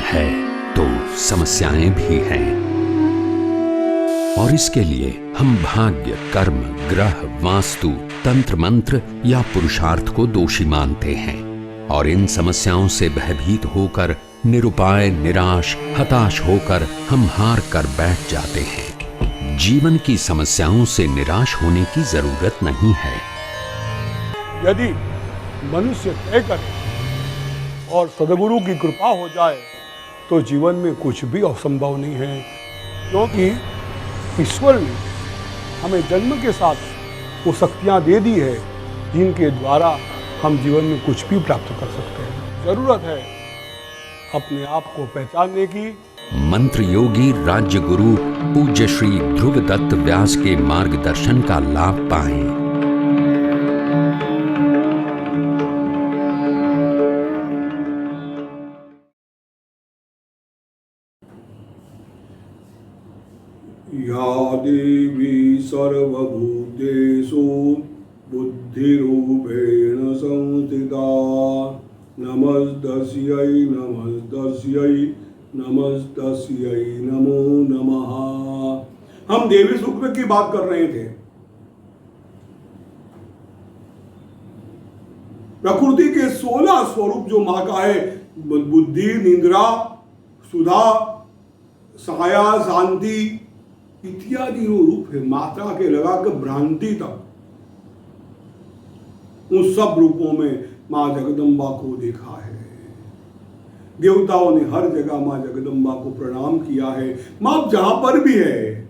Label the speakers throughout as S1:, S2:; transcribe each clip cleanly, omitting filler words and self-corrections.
S1: है तो समस्याएं भी हैं, और इसके लिए हम भाग्य, कर्म, ग्रह, वास्तु, तंत्र मंत्र या पुरुषार्थ को दोषी मानते हैं और इन समस्याओं से भयभीत होकर निरुपाय, निराश, हताश होकर हम हार कर बैठ जाते हैं। जीवन की समस्याओं से निराश होने की जरूरत नहीं है।
S2: यदि मनुष्य तय करे और सद्गुरु की कृपा हो जाए तो जीवन में कुछ भी असंभव नहीं है, क्योंकि ईश्वर ने हमें जन्म के साथ वो शक्तियाँ दे दी है जिनके द्वारा हम जीवन में कुछ भी प्राप्त कर सकते हैं। जरूरत है अपने आप को पहचानने की।
S1: मंत्र योगी राज्य गुरु पूज्य श्री ध्रुव दत्त व्यास के मार्गदर्शन का लाभ पाएं।
S2: या देवी सर्वभूतेषु बुद्धिरूपेण संस्थिता नमस्तस्यै नमस्तस्यै नमस्तस्यै नमो नमः। हम देवी सूक्त की बात कर रहे थे। प्रकृति के 16 स्वरूप जो माँ का है, बुद्धि, निद्रा, सुधा, साया, शांति इत्यादि रूप है। मात्रा के लगाकर भ्रांति तक उन सब रूपों में माँ जगदम्बा को देखा है। देवताओं ने हर जगह माँ जगदम्बा को प्रणाम किया है। माँ जहां पर भी है,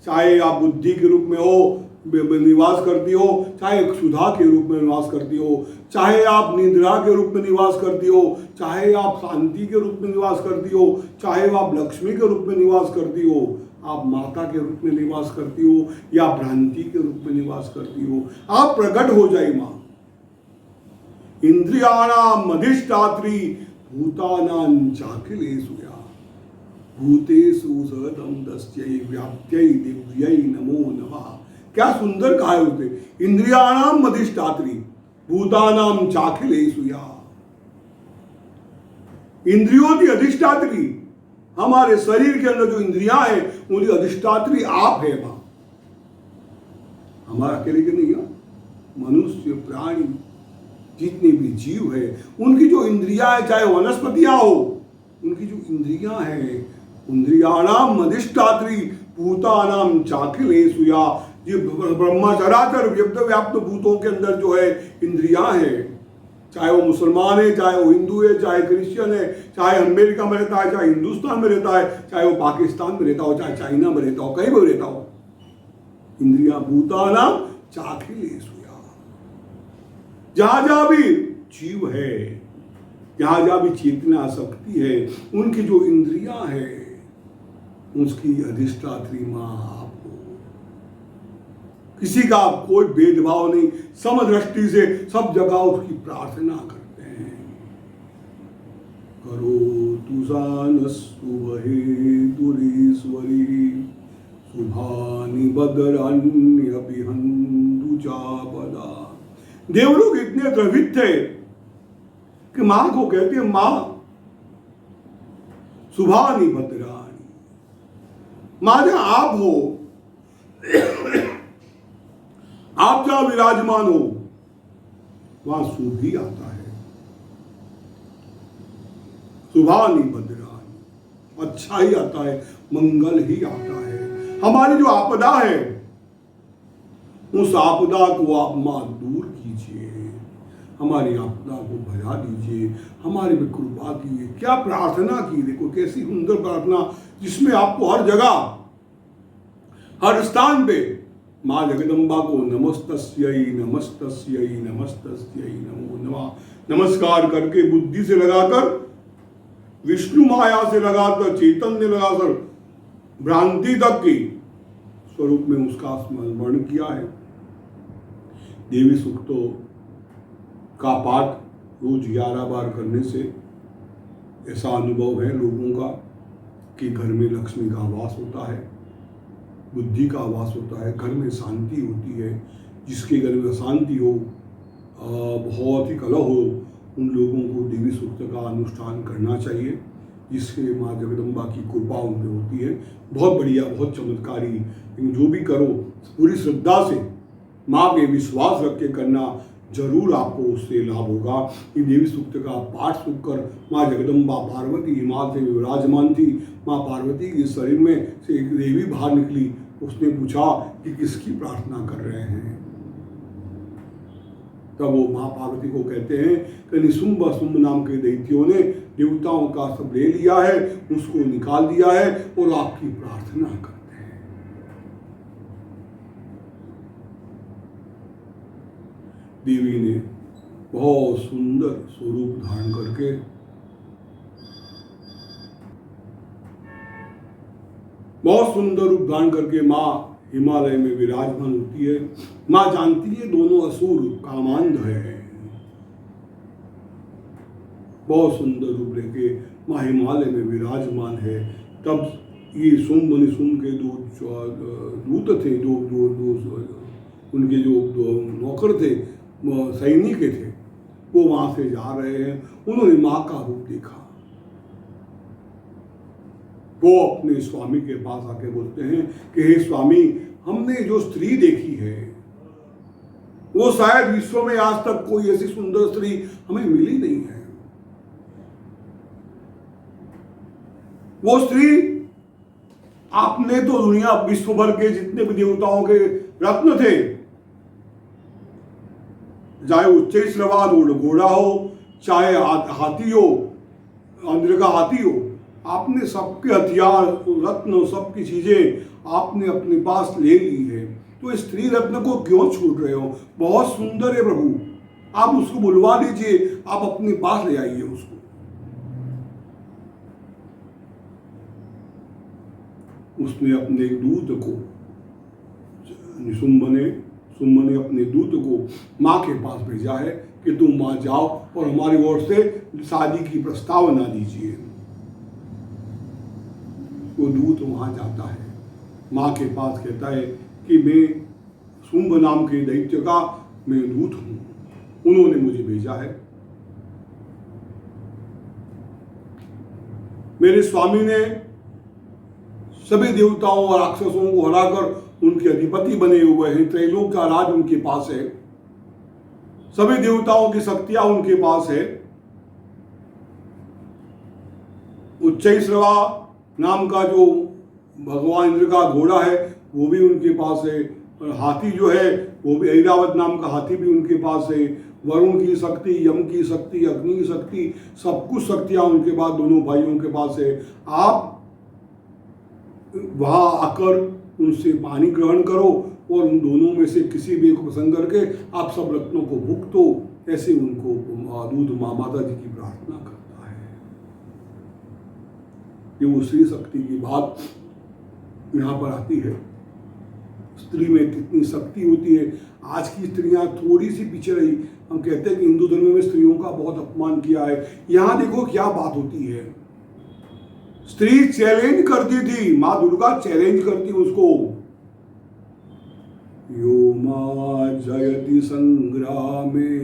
S2: चाहे आप बुद्धि के रूप में हो निवास करती हो, चाहे सुधा के रूप में निवास करती हो, चाहे आप निद्रा के रूप में निवास करती हो, चाहे आप शांति के रूप में निवास करती हो, चाहे आप लक्ष्मी के रूप में निवास करती हो, आप माता के रूप में निवास करती हो या भ्रांति के रूप में निवास करती हो, आप प्रकट हो जाए माँ। इंद्रियाणाम अधिष्ठात्री भूतानां चाखिलेषु या भूतेषु सहतम तस्यै व्याप्त्यै दिव्यै नमो नमः। क्या सुंदर कहा है उसने। इंद्रियाणाम अधिष्ठात्री भूतानां चाखिलेषु या। इंद्रियों की अधिष्ठात्री, हमारे शरीर के अंदर जो इंद्रियां हैं उनकी अधिष्ठात्री आप है मां। हमारा अकेले के नहीं है। मनुष्य, प्राणी, जितने भी जीव है उनकी जो इंद्रियां है, चाहे वनस्पतियां हो, उनकी जो इंद्रियां हैं, इंद्रियाणाम अधिष्ठात्री भूतानाम चाखिलेषु या। ये ब्रह्मा चराचर व्यक्त व्याप्त भूतों के अंदर जो है इंद्रियां है, चाहे वो मुसलमान है, चाहे वो हिंदू है, चाहे क्रिश्चियन है, चाहे अमेरिका में रहता है, चाहे हिंदुस्तान में रहता है, चाहे वो पाकिस्तान में रहता हो, चाहे चाइना में रहता हो, कहीं भी रहता हो, इंद्रियां भूतानाम चाखिलेषु। जहां जहां भी जीव है, जहां जहां भी चेतना शक्ति है, उनकी जो इंद्रियां है उसकी अधिष्ठात्री मां आप हो। किसी का कोई भेदभाव नहीं, समदृष्टि से सब जगह उसकी प्रार्थना करते हैं। करो तुषानस्तु वहे दुरीश्वरी शुभानि बदरान्यपि हन्तु चापदा। देवलोग इतने द्रवित थे कि मां को कहते हैं मां शुभानि भद्राणि। मां जहां आप हो, आप जहां विराजमान हो वहां शुभ ही आता है। शुभानि भद्राणि, अच्छा ही आता है, मंगल ही आता है। हमारी जो आपदा है उस आपदा को आप मां दूर कीजिए, हमारी आपदा को भजा दीजिए, हमारे में कृपा कीजिए। क्या प्रार्थना की, देखो कैसी सुंदर प्रार्थना, जिसमें आपको हर जगह, हर स्थान पे मां जगदम्बा को नमस्तस्यै नमस्तस्यै नमस्तस्यै नमो नमः नमस्कार करके, बुद्धि से लगाकर, विष्णु माया से लगाकर, चैतन्य लगाकर, भ्रांति तक की स्वरूप में उसका स्मरण किया है। देवी सूक्तों का पाठ रोज 11 बार करने से ऐसा अनुभव है लोगों का कि घर में लक्ष्मी का वास होता है, बुद्धि का वास होता है, घर में शांति होती है। जिसके घर में अशांति हो, बहुत ही कलह हो, उन लोगों को देवी सूक्त का अनुष्ठान करना चाहिए जिससे माँ जगदम्बा की कृपा उनमें होती है। बहुत बढ़िया, बहुत चमत्कारी। लेकिन जो भी करो पूरी श्रद्धा से माँ पे विश्वास रख के करना, जरूर आपको उससे लाभ होगा। कि देवी सूक्त का पाठ सुनकर माँ जगदम्बा पार्वती हिमालय से विराजमान थी। माँ पार्वती के शरीर में से एक देवी बाहर निकली। उसने पूछा कि किसकी प्रार्थना कर रहे हैं। तब वो माँ पार्वती को कहते हैं कि निशुंभ शुंभ नाम के दैत्यों ने देवताओं का सब ले लिया है, उसको निकाल दिया है और आपकी प्रार्थना करते हैं। देवी ने बहुत सुंदर स्वरूप धारण करके बहुत सुंदर रूप धारण करके माँ हिमालय में विराजमान होती है। माँ जानती है दोनों असुर कामांध है। बहुत सुंदर रूप लेके माँ हिमालय में विराजमान है। तब ये शुंभ निशुंभ के दूत थे, जो उनके जो नौकर थे, सैनिक थे, वो वहां से जा रहे हैं। उन्होंने माँ का रूप देखा। वो अपने स्वामी के पास आके बोलते हैं कि हे स्वामी, हमने जो स्त्री देखी है वो शायद विश्व में आज तक कोई ऐसी सुंदर स्त्री हमें मिली नहीं है। वो स्त्री, आपने तो दुनिया विश्व भर के जितने भी देवताओं के रत्न थे, चाहे उच्चैश्रवा घोड़ा हो, चाहे हाथी हो, अंदर का हाथी हो, आपने सबके हथियार रत्न सबकी चीजें आपने अपने पास ले ली है। तो इस स्त्री रत्न को क्यों छूट रहे हो? बहुत सुंदर है प्रभु, आप उसको बुलवा लीजिए, आप अपने पास ले आइए उसको। उसने अपने दूत को, शुंभ ने अपने दूत को माँ के पास भेजा है कि तुम माँ जाओ और हमारी ओर से शादी की प्रस्तावना दीजिए। वो दूत वहां जाता है, माँ के पास कहता है कि मैं शुंभ नाम के दैत्य का मैं दूत हूं, उन्होंने मुझे भेजा है। मेरे स्वामी ने सभी देवताओं और राक्षसों को हराकर उनके अधिपति बने हुए हैं। त्रैलोक का राज उनके पास है, सभी देवताओं की शक्तियां उनके पास है। उच्चैश्रवा नाम का जो भगवान इंद्र का घोड़ा है वो भी उनके पास है, और हाथी जो है वो भी ऐरावत नाम का हाथी भी उनके पास है। वरुण की शक्ति, यम की शक्ति, अग्नि की शक्ति, सब कुछ शक्तियां उनके पास, दोनों भाइयों के पास है। आप वहां आकर उनसे पानी ग्रहण करो और उन दोनों में से किसी भी को पसंद करके आप सब रत्नों को भुगतो। ऐसे उनको दूध माता जी की प्रार्थना करता है। ये वो स्त्री शक्ति की बात यहाँ पर आती है। स्त्री में कितनी शक्ति होती है। आज की स्त्रियां थोड़ी सी पीछे रही। हम कहते हैं कि हिंदू धर्म में स्त्रियों का बहुत अपमान किया है। यहाँ देखो क्या बात होती है। स्त्री चैलेंज करती थी, माँ दुर्गा चैलेंज करती उसको। यो मां जयति संग्रामे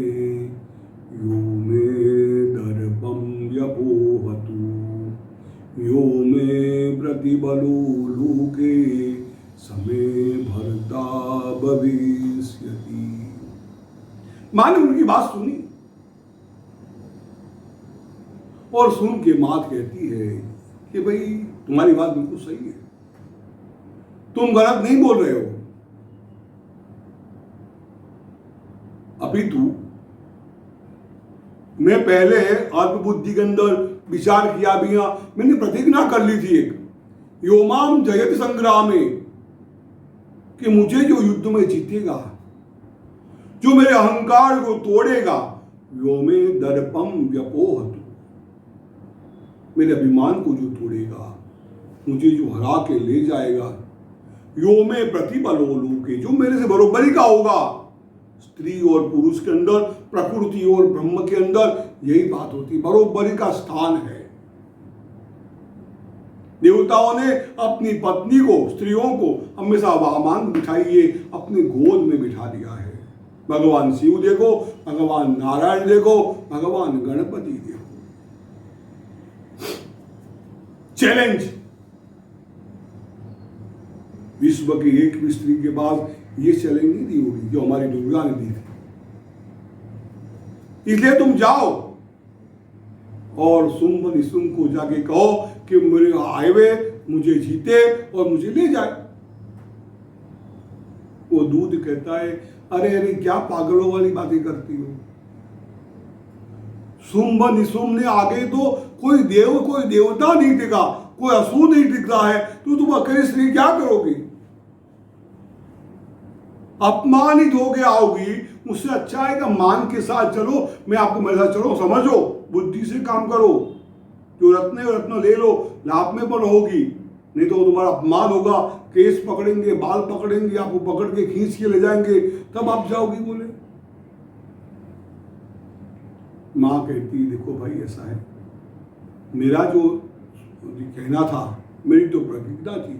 S2: यो मे दर्पम व्यपोहतु यो मे प्रतिबलो लोके समे भरता भविष्यति। मां ने उनकी बात सुनी और सुन के मात कहती है कि भाई तुम्हारी बात बिल्कुल सही है, तुम गलत नहीं बोल रहे हो। अपितु मैं पहले अल्प बुद्धि के अंदर विचार किया भी, मैंने प्रतिज्ञा कर ली थी एक, योमाम जयति संग्रामे, कि मुझे जो युद्ध में जीतेगा, जो मेरे अहंकार को तोड़ेगा, योमे दर्पम व्यपोहतु, मेरे अभिमान को जो तोड़ेगा, मुझे जो हरा के ले जाएगा, यो में प्रतिबलो लोके, जो मेरे से बरोबरी का होगा। स्त्री और पुरुष के अंदर, प्रकृति और ब्रह्म के अंदर यही बात होती, बरोबरी का स्थान है। देवताओं ने अपनी पत्नी को, स्त्रियों को हमेशा वामान बिठाइए अपने गोद में बिठा दिया है। भगवान शिव देखो, भगवान नारायण देखो, भगवान गणपति देखो। चैलेंज। विश्व की एक भी स्त्री के पास ये चैलेंज नहीं दी होगी जो हमारी दुर्गा ने दी थी। इसलिए तुम जाओ और शुंभ निशुंभ को जाके कहो कि मेरे हाईवे मुझे जीते और मुझे ले जाए। वो दूध कहता है, अरे अरे क्या पागलों वाली बातें करती हो। शुंभ निशुंभ ने आगे तो कोई देव कोई देवता नहीं टिका, कोई असुर नहीं टिकता है, तो तुम अकेले स्त्री क्या करोगी? अपमानित हो गया आओगी। उससे अच्छा है कि मान के साथ चलो, मैं आपको मेरे साथ चलो, समझो, बुद्धि से काम करो, जो रत्न ले लो, लाभ में पर होगी। नहीं तो तुम्हारा अपमान होगा, केस पकड़ेंगे, बाल पकड़ेंगे, आपको पकड़ के खींच के ले जाएंगे, तब आप जाओगी बोले। माँ कहती देखो भाई ऐसा है, मेरा जो कहना था, मेरी तो प्रतिज्ञा थी,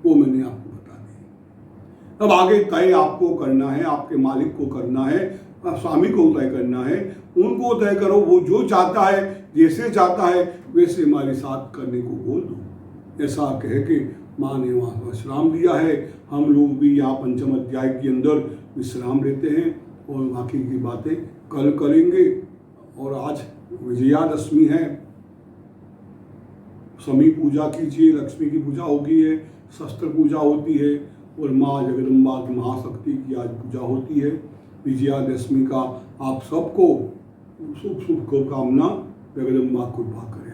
S2: वो मैंने आपको बता दी। अब आगे तय आपको करना है, आपके मालिक को करना है, स्वामी को तय करना है, उनको तय करो। वो जो चाहता है, जैसे चाहता है वैसे हमारे साथ करने को बोल दो। ऐसा कह के माँ ने वहाँ विश्राम दिया है। हम लोग भी यहाँ पंचम अध्याय के अंदर विश्राम लेते हैं और बाकी की बातें कल करेंगे। और आज विजयादशमी है, शमी पूजा कीजिए, लक्ष्मी की पूजा होगी है, शस्त्र पूजा होती है और माँ जगदम्बा की महाशक्ति की आज पूजा होती है। विजयादशमी का आप सबको शुभ शुभ कामना, जगदम्बा कृपा करें।